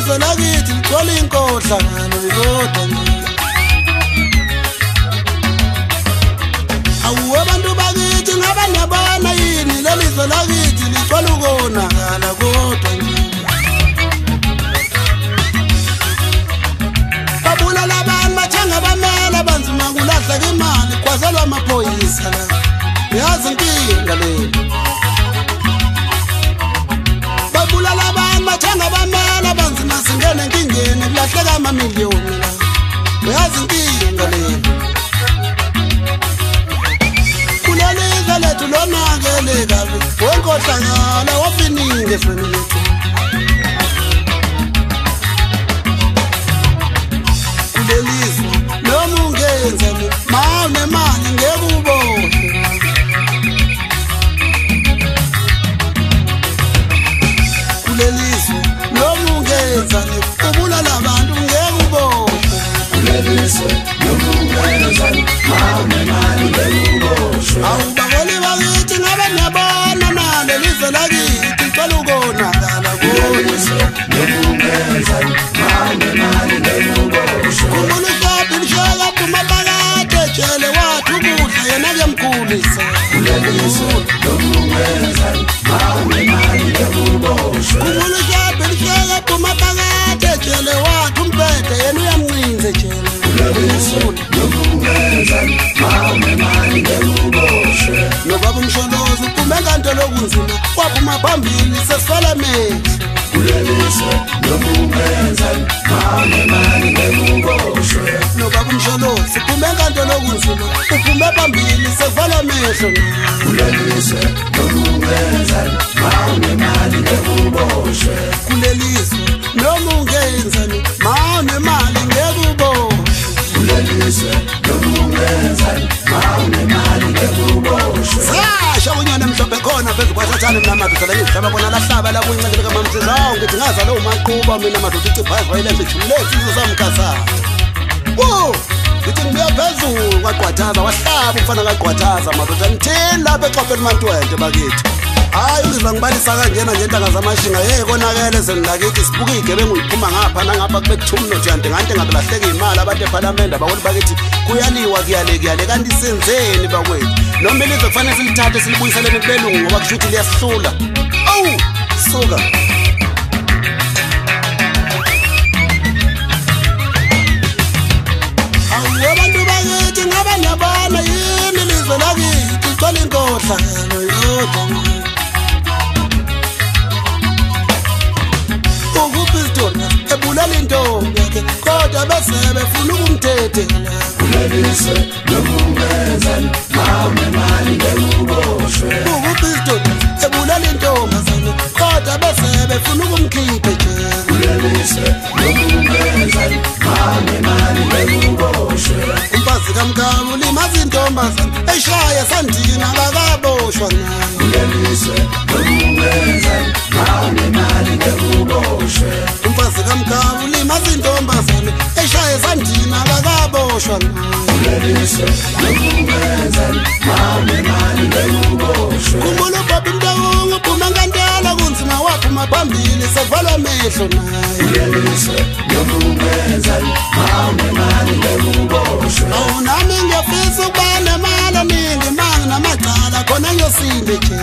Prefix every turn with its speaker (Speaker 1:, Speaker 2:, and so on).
Speaker 1: Nelizwe lakithi lithola inkohlakalo yodwa awu abantu bakithi ngabanyabana yini lelizwe lakithi lithola ukonakala kodwa babulala abantu bathenga bamela banzima kulahleka imali kwazelwa amaphoyisa la yazi inkinga le babulala abantu bathenga bamela banzima singene enkingeni kulahleka amamiliyoni la yazi inkinga le kulelizwe lethu lonakele kabi wonkohlakala wafiningi efeni lethu kulelizwe noma ungenzani ma unemali ngeke uboshwe kulelizwe noma ungenzani ubulala abantu ngeke uboshwe kulelizwe noma ungenzani ma unemali ngeke uboshwe awubaboni bakithi ngabe niyabona nalo lizwe lakithi licela ukonakala kulelizwe noma ungenzani ma unemali ngeke uboshwe kumulukaphi lishaka phuma phakade tshele wathi ukudla yena kuyamkhulisa kulelizwe noma ungenzani ma unemali ngeke uboshwe kumulukaphi lishaka phuma phakade tshele wathi umphethe yena uyamncinze tshele kulelizwe noma ungenzani ma unemali ngeke uboshwe nobaba umsholozi uphume kanto lokunzima waphuma phambili sesifala mehlo kulelizwe noma ungenzani ma unemali ngeke uboshwe nobaba umsholozi uphume kanto lokunzima uphume phambili sesifala mehlo kulelizwe noma ungenzani ma unemali ngeke uboshwe kulelizwe noma ungenzani ma unemali ngeke uboshwe kulelizwe noma ungenzani ma unemali ngeke uboshwe sasha unyana mhlophe khona phezu kwasathana mina madoda lengihlaba bona lahlaba la kuncane kaMamthunzi hawu ngithi ngaza lo maqhuba mina madoda icipha violence ejulezi sizamkasa wo ngithi ngibuya phezulu kwaqwathaza wahlaba ufana kaqwathaza madoda ngithini lapha exopheni mantwente bakithi hayi ngizwa ngibalisa kanjena ngentanga zamashinga konakele senilakithi sibuka igebengu liphuma ngapha nangapha kube kuthumno nje ngante ngabe lahleka imali abantu eParliament abawoli bakithi kuyaliwa kuyale kanti senzeni bakwethu noma ilizwe kufanele silithathe silibuyiselene kubelungu ngoba kusho ukuthi liyasihlula awu suka awu abantu bakithi ngabanyabana yini ilizwe lakithi licela inkohlakalo yodwa ebulala intombi yakhe kodwa bese befuna ukumthethela kulelizwe noma ungenzani ma unemali ngeke uboshwe ukubhidona ebulala intombazane kodwa bese befuna ukumkhipha nje kulelizwe noma ungenzani ma unemali ngeke uboshwe umfazi kaMkamu ulimaza intombazane eshaya sandina akakaboshwa naye kulelizwe noma ungenzani ma unemali ngeke uboshwe umfazi kaMkamu ulimaza intombazane eshaya sandina akakaboshwa naye kulelizwe noma ungenzani ma unemali ngeke uboshwe kumbula ubaba Mtawungu uphuma nkantala kunzima waphuma phambili sevalwa amehlo naye kulelizwe noma ungenzani ma unemali ngeke uboshwe awunami ngiyafisa ukuba nemali ningi mangi namacala khona ngiyosinde nje